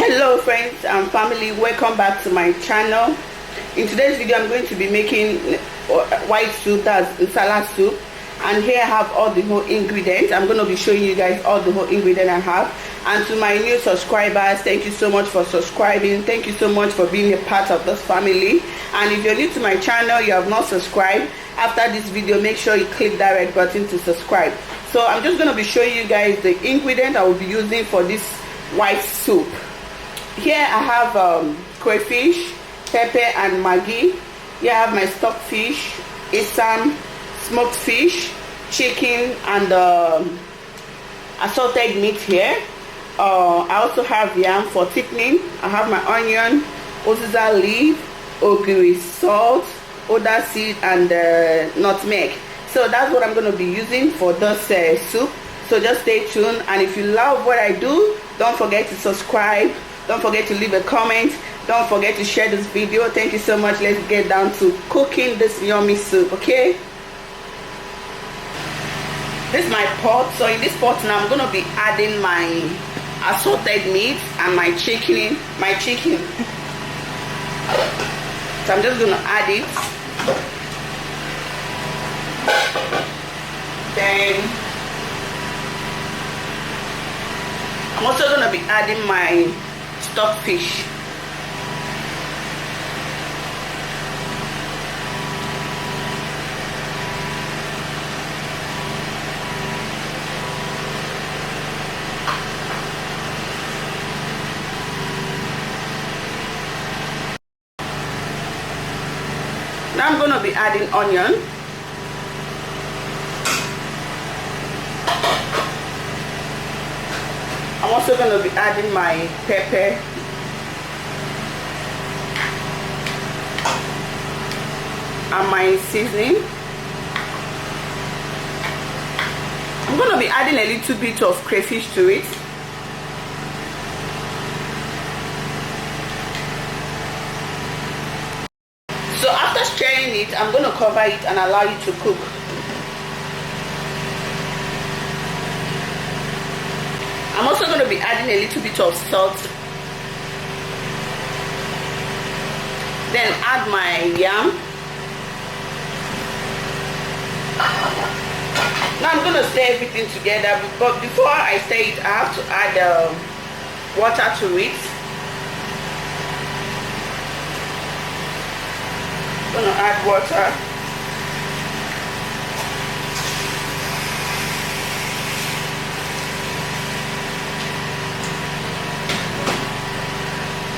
Hello friends and family, welcome back to my channel. In today's video I'm going to be making white soup, that's salad soup, and here I have all the whole ingredients. I'm going to be showing you guys all the whole ingredients I have. And to my new subscribers, thank you so much for subscribing. Thank you so much for being a part of this family. And if you're new to my channel, you have not subscribed, after this video make sure you click that red button to subscribe. So I'm just going to be showing you guys the ingredients I will be using for this white soup. Here I have crayfish, pepper and Maggi. Here I have my stock fish, asam, smoked fish, chicken, and assorted meat here. I also have yam for thickening. I have my onion, uziza leaf, ogiri, salt, oda seed, and nutmeg. So that's what I'm going to be using for this soup. So just stay tuned, and if you love what I do, don't forget to subscribe. Don't forget to leave a comment. Don't forget to share this video. Thank you so much. Let's get down to cooking this yummy soup, okay? This is my pot. So in this pot now I'm going to be adding my assorted meat and my chicken. So I'm just going to add it. Then I'm also going to be adding my stock fish. Now I'm going to be adding onion. I'm also going to be adding my pepper. And my seasoning. I'm going to be adding a little bit of crayfish to it. So after stirring it, I'm going to cover it and allow it to cook. I'm also going to be adding a little bit of salt. Then add my yam. Now I'm going to stir everything together, but before I stir it, I have to add water to it. I'm going to add water.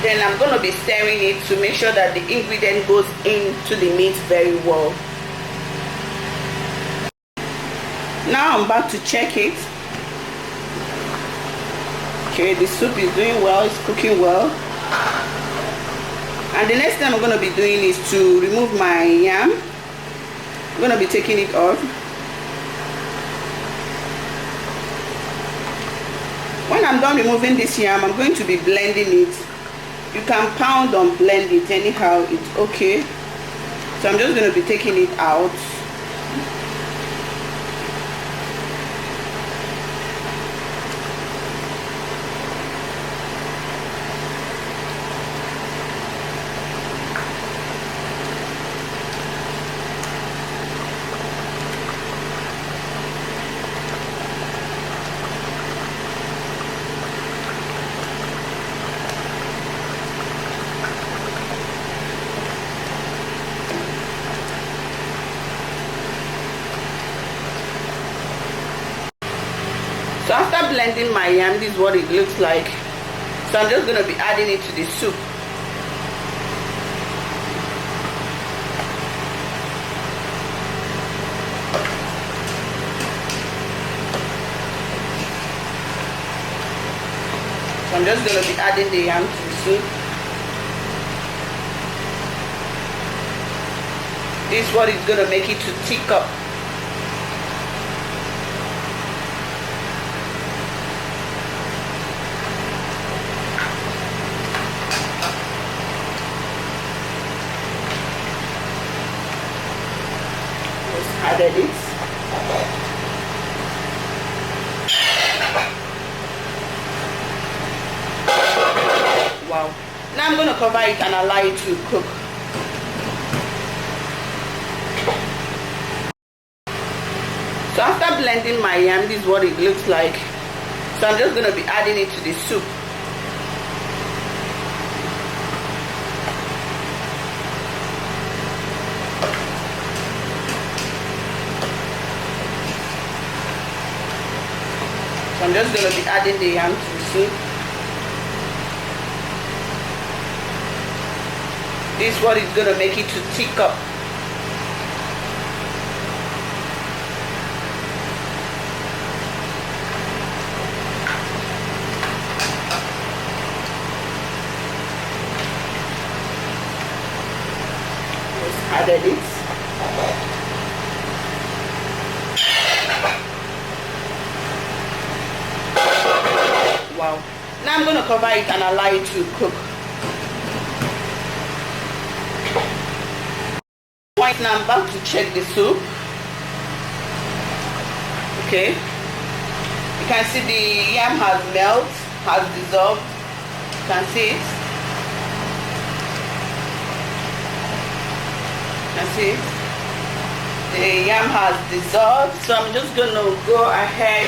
Then I'm going to be stirring it to make sure that the ingredient goes into the meat very well. Now I'm about to check it. Okay, the soup is doing well, it's cooking well. And the next thing I'm going to be doing is to remove my yam. I'm going to be taking it off. When I'm done removing this yam, I'm going to be blending it. You can pound or blend it anyhow, it's okay. So I'm just going to be taking it out. So after blending my yam, this is what it looks like. So I'm just going to be adding it to the soup. So I'm just going to be adding the yam to the soup. This is what is going to make it to thick up. Added it. Wow. Now I'm going to cover it and allow it to cook. So after blending my yam, this is what it looks like. So I'm just going to be adding it to the soup. So I'm just going to be adding the yam to the soup. This is what is going to make it to thick up. Just added it. Wow. Now I'm going to cover it and allow it to cook. Now I'm about to check the soup. Okay, you can see the yam has melted, has dissolved. You can see it. You can see it. The yam has dissolved, so I'm just going to go ahead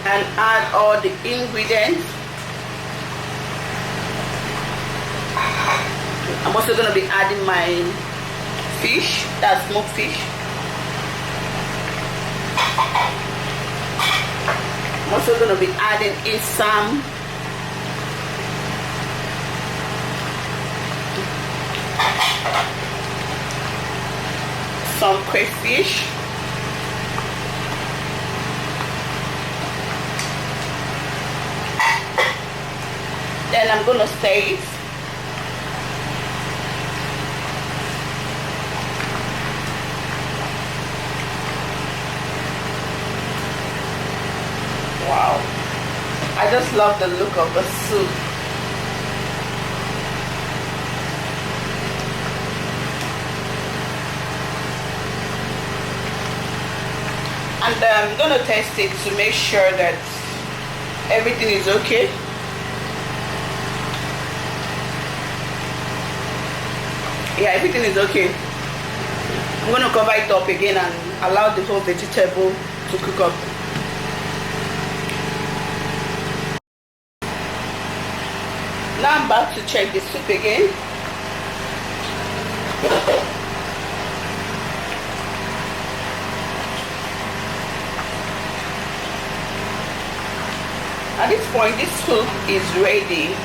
and add all the ingredients. I'm also going to be adding my fish, that's smoked fish. I'm also going to be adding in some crayfish. Then I'm going to stir it. Wow, I just love the look of the soup. And I'm going to test it to make sure that everything is okay. Yeah, everything is okay. I'm going to cover it up again and allow the whole vegetable to cook up. Now I'm about to check the soup again. At this point, this soup is ready.